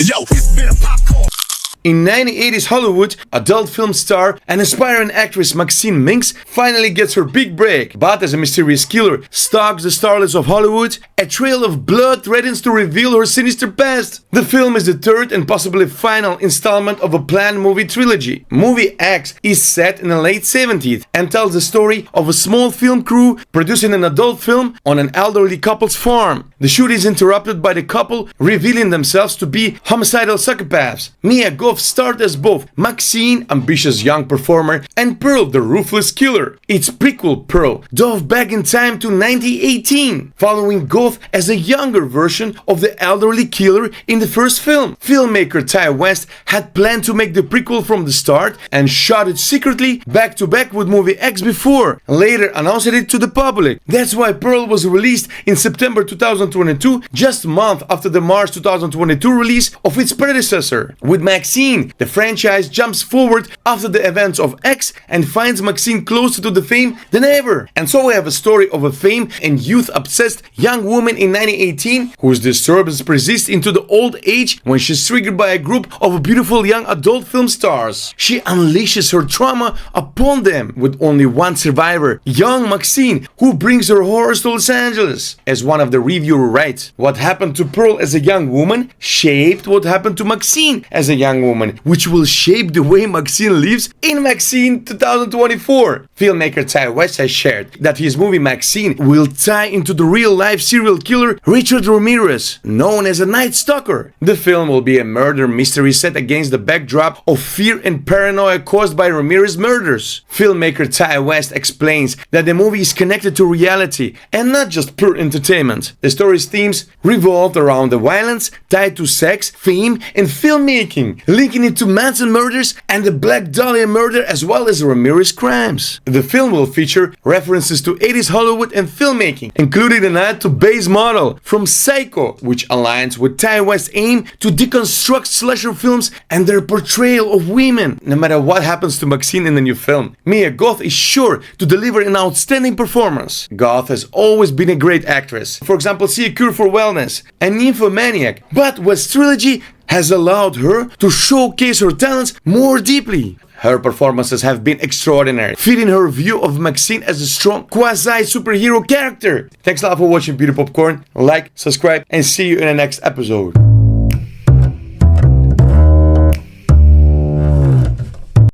Yo, it's been a popcorn. In 1980s Hollywood, adult film star and aspiring actress Maxine Minx finally gets her big break, but as a mysterious killer stalks the starlets of Hollywood, a trail of blood threatens to reveal her sinister past. The film is the third and possibly final installment of a planned movie trilogy. Movie X is set in the late 70s and tells the story of a small film crew producing an adult film on an elderly couple's farm. The shoot is interrupted by the couple revealing themselves to be homicidal psychopaths. Goth starred as both Maxine, ambitious young performer, and Pearl, the ruthless killer. Its prequel, Pearl, dove back in time to 1918, following Goth as a younger version of the elderly killer in the first film. Filmmaker Ty West had planned to make the prequel from the start and shot it secretly back to back with movie X before, later announcing it to the public. That's why Pearl was released in September 2022, just a month after the March 2022 release of its predecessor. With Maxine, the franchise jumps forward after the events of X and finds Maxine closer to the fame than ever. And so we have a story of a fame and youth-obsessed young woman in 1918 whose disturbance persists into the old age when she's triggered by a group of beautiful young adult film stars. She unleashes her trauma upon them with only one survivor, young Maxine, who brings her horrors to Los Angeles. As one of the reviewer writes, what happened to Pearl as a young woman shaped what happened to Maxine as a young woman, which will shape the way Maxine lives in Maxine 2024. Filmmaker Ty West has shared that his movie Maxine will tie into the real-life serial killer Richard Ramirez, known as a Night Stalker. The film will be a murder mystery set against the backdrop of fear and paranoia caused by Ramirez murders. Filmmaker Ty West explains that the movie is connected to reality and not just pure entertainment. The story's themes revolved around the violence tied to sex, fame, and filmmaking, linking it to Manson murders and the Black Dahlia murder as well as Ramirez crimes. The film will feature references to 80s Hollywood and filmmaking, including an ad to Base Model from Psycho, which aligns with Ty West's aim to deconstruct slasher films and their portrayal of women. No matter what happens to Maxine in the new film, Goth is sure to deliver an outstanding performance. Goth has always been a great actress. For example, see A Cure for Wellness and Nymphomaniac, but West's trilogy has allowed her to showcase her talents more deeply. Her performances have been extraordinary, fitting her view of Maxine as a strong quasi-superhero character. Thanks a lot for watching Beauty Popcorn. Like, subscribe, and see you in the next episode.